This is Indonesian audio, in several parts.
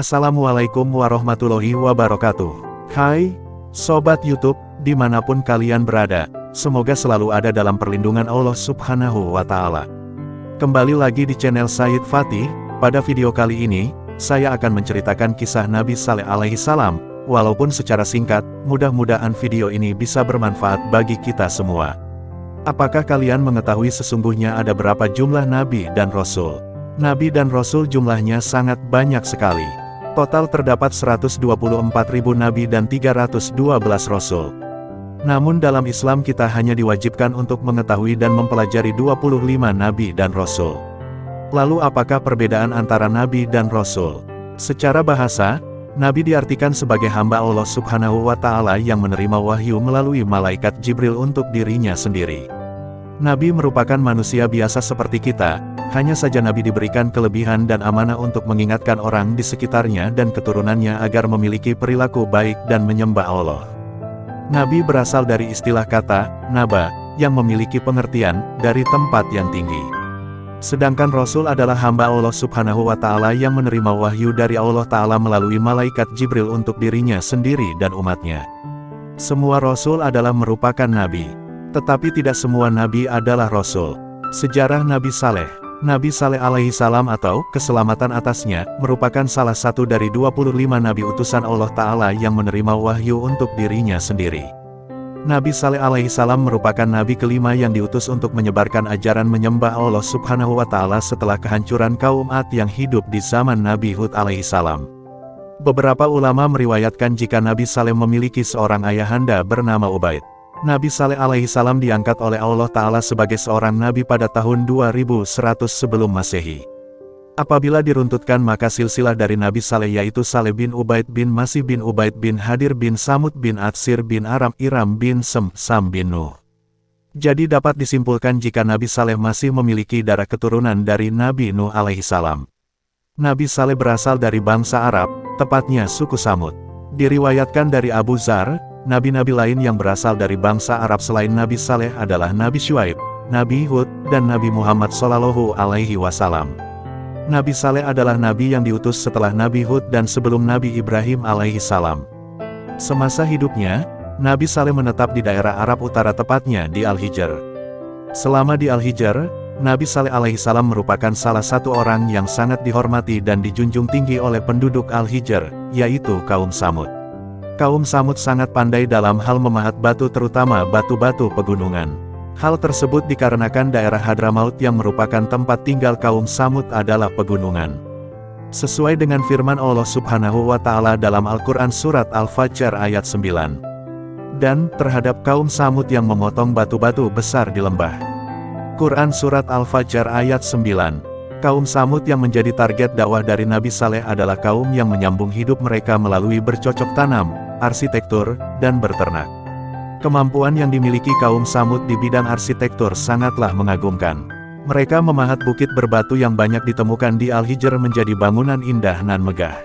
Assalamualaikum warahmatullahi wabarakatuh. Hai, Sobat YouTube, dimanapun kalian berada, semoga selalu ada dalam perlindungan Allah Subhanahu wa Ta'ala. Kembali lagi di channel Sayyid Fatih. Pada video kali ini, saya akan menceritakan kisah Nabi Saleh alaihi salam. Walaupun secara singkat, mudah-mudahan video ini bisa bermanfaat bagi kita semua. Apakah kalian mengetahui sesungguhnya ada berapa jumlah Nabi dan Rasul? Nabi dan Rasul jumlahnya sangat banyak sekali. Total terdapat 124.000 Nabi dan 312 Rasul. Namun dalam Islam kita hanya diwajibkan untuk mengetahui dan mempelajari 25 Nabi dan Rasul. Lalu apakah perbedaan antara Nabi dan Rasul? Secara bahasa, Nabi diartikan sebagai hamba Allah Subhanahu wa Ta'ala yang menerima wahyu melalui malaikat Jibril untuk dirinya sendiri. Nabi merupakan manusia biasa seperti kita, hanya saja Nabi diberikan kelebihan dan amanah untuk mengingatkan orang di sekitarnya dan keturunannya agar memiliki perilaku baik dan menyembah Allah. Nabi berasal dari istilah kata, naba, yang memiliki pengertian, dari tempat yang tinggi. Sedangkan Rasul adalah hamba Allah Subhanahu wa Ta'ala yang menerima wahyu dari Allah Ta'ala melalui malaikat Jibril untuk dirinya sendiri dan umatnya. Semua Rasul adalah merupakan Nabi. Tetapi tidak semua Nabi adalah Rasul. Sejarah Nabi Saleh. Nabi Saleh alaihi salam atau keselamatan atasnya, merupakan salah satu dari 25 Nabi utusan Allah Ta'ala yang menerima wahyu untuk dirinya sendiri. Nabi Saleh alaihi salam merupakan Nabi kelima yang diutus untuk menyebarkan ajaran menyembah Allah Subhanahu wa Ta'ala setelah kehancuran kaum Ad yang hidup di zaman Nabi Hud alaihi salam. Beberapa ulama meriwayatkan jika Nabi Saleh memiliki seorang ayahanda bernama Ubaid. Nabi Saleh alaihi salam diangkat oleh Allah Ta'ala sebagai seorang Nabi pada tahun 2100 sebelum Masehi. Apabila diruntutkan maka silsilah dari Nabi Saleh yaitu Saleh bin Ubaid bin Masih bin Ubaid bin Hadir bin Samud bin Atsir bin Aram Iram bin Sam bin Nuh. Jadi dapat disimpulkan jika Nabi Saleh masih memiliki darah keturunan dari Nabi Nuh alaihi salam. Nabi Saleh berasal dari bangsa Arab, tepatnya suku Samud. Diriwayatkan dari Abu Dzar, nabi-nabi lain yang berasal dari bangsa Arab selain Nabi Saleh adalah Nabi Syuaib, Nabi Hud, dan Nabi Muhammad Shallallahu alaihi wasallam. Nabi Saleh adalah nabi yang diutus setelah Nabi Hud dan sebelum Nabi Ibrahim alaihi salam. Semasa hidupnya, Nabi Saleh menetap di daerah Arab Utara tepatnya di Al-Hijr. Selama di Al-Hijr, Nabi Saleh alaihi salam merupakan salah satu orang yang sangat dihormati dan dijunjung tinggi oleh penduduk Al-Hijr, yaitu kaum Samud. Kaum Samud sangat pandai dalam hal memahat batu terutama batu-batu pegunungan. Hal tersebut dikarenakan daerah Hadramaut yang merupakan tempat tinggal kaum Samud adalah pegunungan. Sesuai dengan firman Allah Subhanahu wa Ta'ala dalam Al-Quran Surat Al-Fajr ayat 9. Dan terhadap kaum Samud yang memotong batu-batu besar di lembah. Quran Surat Al-Fajr ayat 9. Kaum Samud yang menjadi target dakwah dari Nabi Saleh adalah kaum yang menyambung hidup mereka melalui bercocok tanam, arsitektur, dan berternak. Kemampuan yang dimiliki kaum Samud di bidang arsitektur sangatlah mengagumkan. Mereka memahat bukit berbatu yang banyak ditemukan di Al-Hijr menjadi bangunan indah nan megah.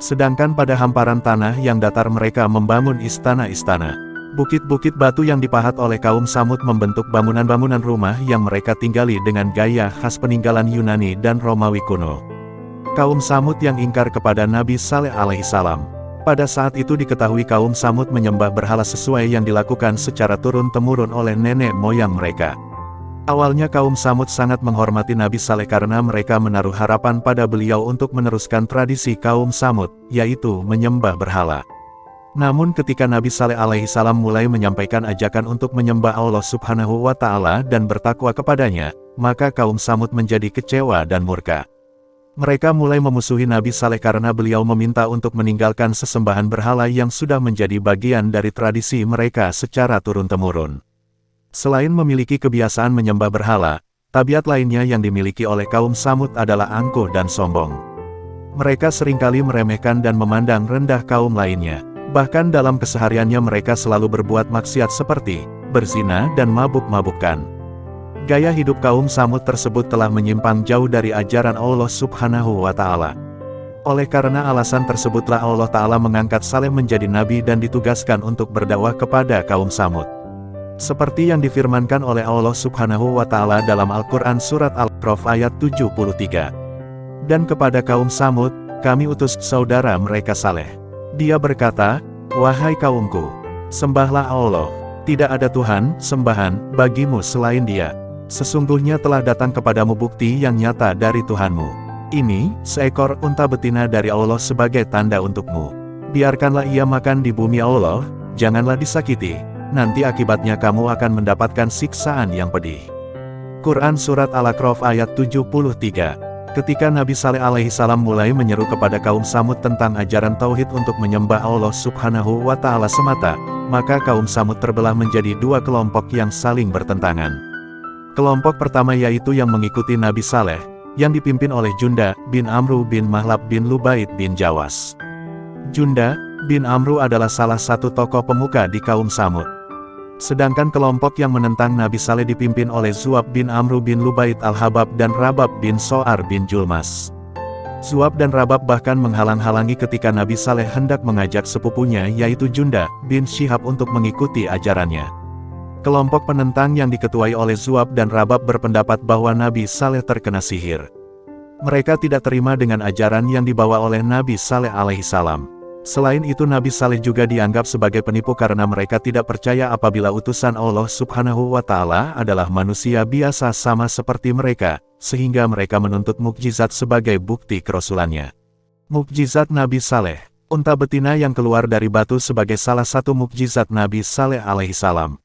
Sedangkan pada hamparan tanah yang datar mereka membangun istana-istana. Bukit-bukit batu yang dipahat oleh kaum Samud membentuk bangunan-bangunan rumah yang mereka tinggali dengan gaya khas peninggalan Yunani dan Romawi kuno. Kaum Samud yang ingkar kepada Nabi Saleh alaihi salam. Pada saat itu diketahui kaum Samud menyembah berhala sesuai yang dilakukan secara turun-temurun oleh nenek moyang mereka. Awalnya kaum Samud sangat menghormati Nabi Saleh karena mereka menaruh harapan pada beliau untuk meneruskan tradisi kaum Samud, yaitu menyembah berhala. Namun ketika Nabi Saleh alaihi salam mulai menyampaikan ajakan untuk menyembah Allah Subhanahu wa Ta'ala dan bertakwa kepadanya, maka kaum Samud menjadi kecewa dan murka. Mereka mulai memusuhi Nabi Saleh karena beliau meminta untuk meninggalkan sesembahan berhala yang sudah menjadi bagian dari tradisi mereka secara turun-temurun. Selain memiliki kebiasaan menyembah berhala, tabiat lainnya yang dimiliki oleh kaum Samud adalah angkuh dan sombong. Mereka seringkali meremehkan dan memandang rendah kaum lainnya. Bahkan dalam kesehariannya mereka selalu berbuat maksiat seperti berzina dan mabuk-mabukan. Gaya hidup kaum Samud tersebut telah menyimpang jauh dari ajaran Allah Subhanahu wa Ta'ala. Oleh karena alasan tersebutlah Allah Ta'ala mengangkat Saleh menjadi nabi dan ditugaskan untuk berdakwah kepada kaum Samud. Seperti yang difirmankan oleh Allah Subhanahu wa Ta'ala dalam Al-Quran Surat Al-A'raf ayat 73. Dan kepada kaum Samud, kami utus saudara mereka Saleh. Dia berkata, wahai kaumku, sembahlah Allah, tidak ada Tuhan sembahan bagimu selain Dia. Sesungguhnya telah datang kepadamu bukti yang nyata dari Tuhanmu. Ini, seekor unta betina dari Allah sebagai tanda untukmu. Biarkanlah ia makan di bumi Allah, janganlah disakiti, nanti akibatnya kamu akan mendapatkan siksaan yang pedih. Quran Surat Al-A'raf ayat 73. Ketika Nabi Saleh alaihissalam mulai menyeru kepada kaum Samud tentang ajaran Tauhid untuk menyembah Allah subhanahu wa ta'ala semata, maka kaum Samud terbelah menjadi dua kelompok yang saling bertentangan. Kelompok pertama yaitu yang mengikuti Nabi Saleh, yang dipimpin oleh Junda bin Amru bin Mahlab bin Lubaid bin Jawas. Junda bin Amru adalah salah satu tokoh pemuka di kaum Samud. Sedangkan kelompok yang menentang Nabi Saleh dipimpin oleh Zu'ab bin Amru bin Lubaid al-Habab dan Rabab bin So'ar bin Julmas. Zu'ab dan Rabab bahkan menghalang-halangi ketika Nabi Saleh hendak mengajak sepupunya yaitu Junda bin Syihab untuk mengikuti ajarannya. Kelompok penentang yang diketuai oleh Zu'ab dan Rabab berpendapat bahwa Nabi Saleh terkena sihir. Mereka tidak terima dengan ajaran yang dibawa oleh Nabi Saleh alaihissalam. Selain itu Nabi Saleh juga dianggap sebagai penipu karena mereka tidak percaya apabila utusan Allah subhanahu wa ta'ala adalah manusia biasa sama seperti mereka, sehingga mereka menuntut mukjizat sebagai bukti kerasulannya. Mukjizat Nabi Saleh, unta betina yang keluar dari batu sebagai salah satu mukjizat Nabi Saleh alaihissalam.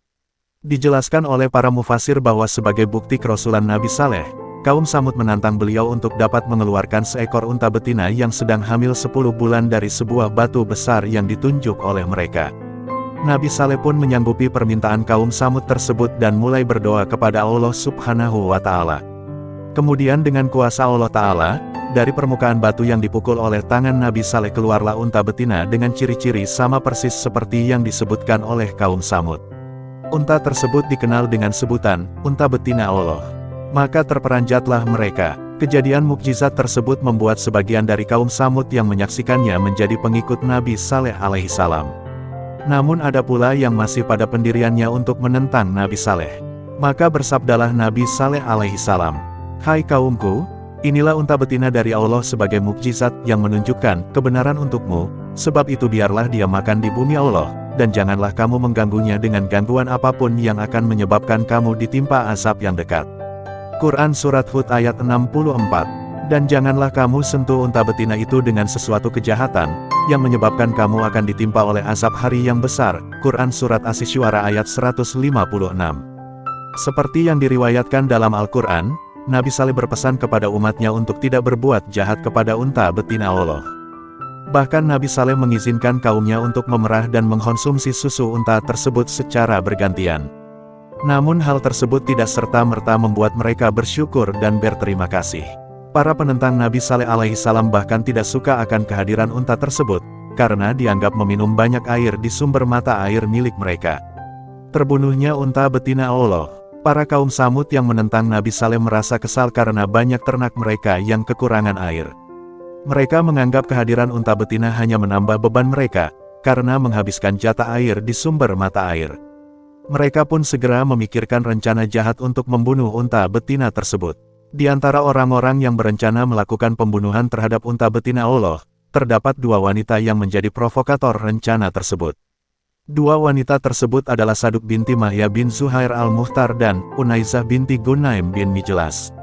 Dijelaskan oleh para mufasir bahwa sebagai bukti kerasulan Nabi Saleh, kaum Samud menantang beliau untuk dapat mengeluarkan seekor unta betina yang sedang hamil 10 bulan dari sebuah batu besar yang ditunjuk oleh mereka. Nabi Saleh pun menyanggupi permintaan kaum Samud tersebut dan mulai berdoa kepada Allah subhanahu wa ta'ala. Kemudian dengan kuasa Allah ta'ala, dari permukaan batu yang dipukul oleh tangan Nabi Saleh keluarlah unta betina dengan ciri-ciri sama persis seperti yang disebutkan oleh kaum Samud. Unta tersebut dikenal dengan sebutan, unta betina Allah. Maka terperanjatlah mereka. Kejadian mukjizat tersebut membuat sebagian dari kaum Samud yang menyaksikannya menjadi pengikut Nabi Saleh alaihissalam. Namun ada pula yang masih pada pendiriannya untuk menentang Nabi Saleh. Maka bersabdalah Nabi Saleh alaihissalam, hai kaumku, inilah unta betina dari Allah sebagai mukjizat yang menunjukkan kebenaran untukmu, sebab itu biarlah dia makan di bumi Allah, dan janganlah kamu mengganggunya dengan gangguan apapun yang akan menyebabkan kamu ditimpa azab yang dekat. Quran Surat Hud ayat 64. Dan janganlah kamu sentuh unta betina itu dengan sesuatu kejahatan, yang menyebabkan kamu akan ditimpa oleh azab hari yang besar. Quran Surat Asy-Syu'ara ayat 156. Seperti yang diriwayatkan dalam Al-Quran, Nabi Saleh berpesan kepada umatnya untuk tidak berbuat jahat kepada unta betina Allah. Bahkan Nabi Saleh mengizinkan kaumnya untuk memerah dan mengkonsumsi susu unta tersebut secara bergantian. Namun hal tersebut tidak serta-merta membuat mereka bersyukur dan berterima kasih. Para penentang Nabi Saleh alaihissalam bahkan tidak suka akan kehadiran unta tersebut, karena dianggap meminum banyak air di sumber mata air milik mereka. Terbunuhnya unta betina Allah. Para kaum Samud yang menentang Nabi Saleh merasa kesal karena banyak ternak mereka yang kekurangan air. Mereka menganggap kehadiran unta betina hanya menambah beban mereka, karena menghabiskan jatah air di sumber mata air. Mereka pun segera memikirkan rencana jahat untuk membunuh unta betina tersebut. Di antara orang-orang yang berencana melakukan pembunuhan terhadap unta betina Allah, terdapat dua wanita yang menjadi provokator rencana tersebut. Dua wanita tersebut adalah Saduk binti Mahya bin Zuhair al-Muhtar dan Unaizah binti Gunaim bin Mijlas.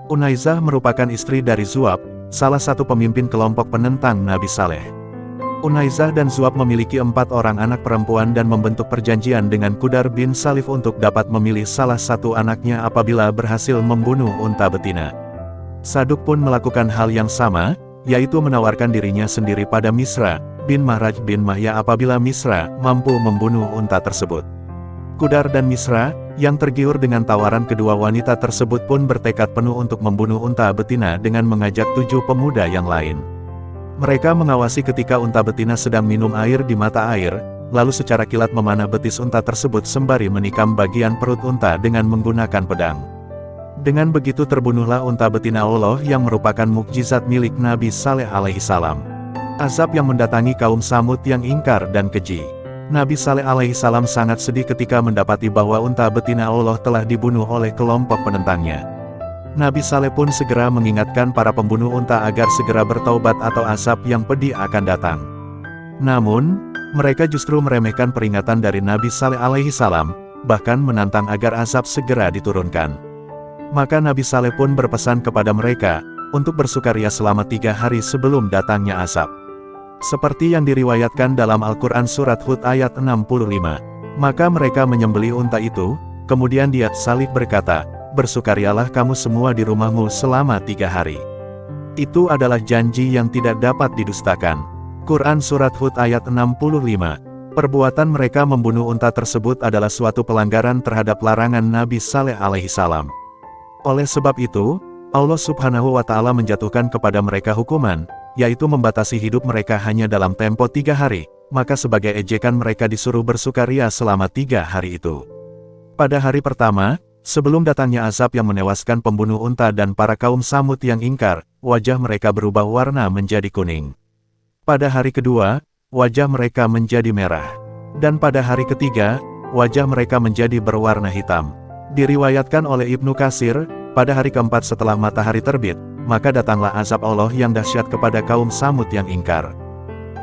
Unaizah merupakan istri dari Zu'ab, salah satu pemimpin kelompok penentang Nabi Saleh. Unaizah dan Zu'ab memiliki 4 orang anak perempuan dan membentuk perjanjian dengan Qudar bin Salif untuk dapat memilih salah satu anaknya apabila berhasil membunuh unta betina. Saduk pun melakukan hal yang sama, yaitu menawarkan dirinya sendiri pada Misra bin Mahraj bin Mahya apabila Misra mampu membunuh unta tersebut. Qudar dan Misra, yang tergiur dengan tawaran kedua wanita tersebut pun bertekad penuh untuk membunuh unta betina dengan mengajak 7 pemuda yang lain. Mereka mengawasi ketika unta betina sedang minum air di mata air, lalu secara kilat memanah betis unta tersebut sembari menikam bagian perut unta dengan menggunakan pedang. Dengan begitu terbunuhlah unta betina Allah yang merupakan mukjizat milik Nabi Saleh alaihissalam. Azab yang mendatangi kaum Samud yang ingkar dan keji. Nabi Saleh alaihissalam sangat sedih ketika mendapati bahwa unta betina Allah telah dibunuh oleh kelompok penentangnya. Nabi Saleh pun segera mengingatkan para pembunuh unta agar segera bertaubat atau azab yang pedih akan datang. Namun, mereka justru meremehkan peringatan dari Nabi Saleh alaihi salam, bahkan menantang agar azab segera diturunkan. Maka Nabi Saleh pun berpesan kepada mereka, untuk bersukaria selama 3 hari sebelum datangnya azab. Seperti yang diriwayatkan dalam Al-Quran Surat Hud ayat 65. Maka mereka menyembelih unta itu, kemudian dia Salih berkata, bersukarialah kamu semua di rumahmu selama 3 hari. Itu adalah janji yang tidak dapat didustakan. Quran Surat Hud ayat 65. Perbuatan mereka membunuh unta tersebut adalah suatu pelanggaran terhadap larangan Nabi Saleh alaihi salam. Oleh sebab itu, Allah Subhanahu wa Ta'ala menjatuhkan kepada mereka hukuman, yaitu membatasi hidup mereka hanya dalam tempo 3 hari, maka sebagai ejekan mereka disuruh bersukaria selama 3 hari itu. Pada hari pertama, sebelum datangnya azab yang menewaskan pembunuh unta dan para kaum Samud yang ingkar, wajah mereka berubah warna menjadi kuning. Pada hari kedua, wajah mereka menjadi merah. Dan pada hari ketiga, wajah mereka menjadi berwarna hitam. Diriwayatkan oleh Ibnu Katsir, pada hari keempat setelah matahari terbit, maka datanglah azab Allah yang dahsyat kepada kaum Samud yang ingkar.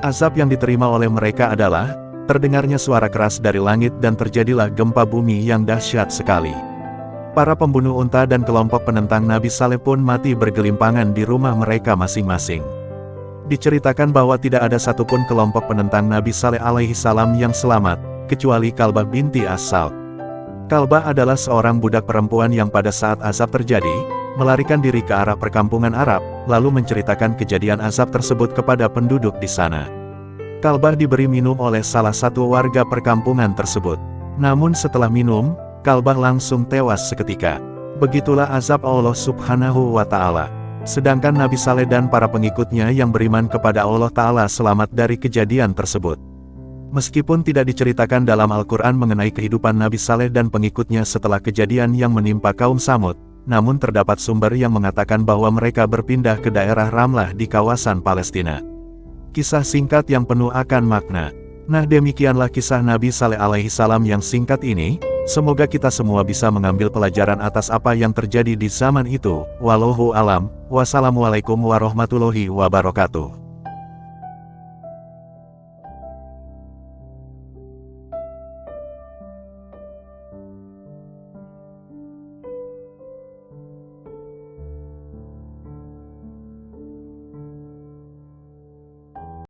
Azab yang diterima oleh mereka adalah, terdengarnya suara keras dari langit dan terjadilah gempa bumi yang dahsyat sekali. Para pembunuh unta dan kelompok penentang Nabi Saleh pun mati bergelimpangan di rumah mereka masing-masing. Diceritakan bahwa tidak ada satupun kelompok penentang Nabi Saleh alaihi salam yang selamat, kecuali Kalbah binti As-Salt. Kalbah adalah seorang budak perempuan yang pada saat azab terjadi, melarikan diri ke arah perkampungan Arab, lalu menceritakan kejadian azab tersebut kepada penduduk di sana. Kalbah diberi minum oleh salah satu warga perkampungan tersebut. Namun setelah minum, Kalbah langsung tewas seketika. Begitulah azab Allah Subhanahu wa Ta'ala. Sedangkan Nabi Saleh dan para pengikutnya yang beriman kepada Allah Ta'ala selamat dari kejadian tersebut. Meskipun tidak diceritakan dalam Al-Quran mengenai kehidupan Nabi Saleh dan pengikutnya setelah kejadian yang menimpa kaum Samud, namun terdapat sumber yang mengatakan bahwa mereka berpindah ke daerah Ramlah di kawasan Palestina. Kisah singkat yang penuh akan makna. Nah, demikianlah kisah Nabi Saleh alaihi salam yang singkat ini. Semoga kita semua bisa mengambil pelajaran atas apa yang terjadi di zaman itu. Wallahu alam. Wassalamualaikum warahmatullahi wabarakatuh.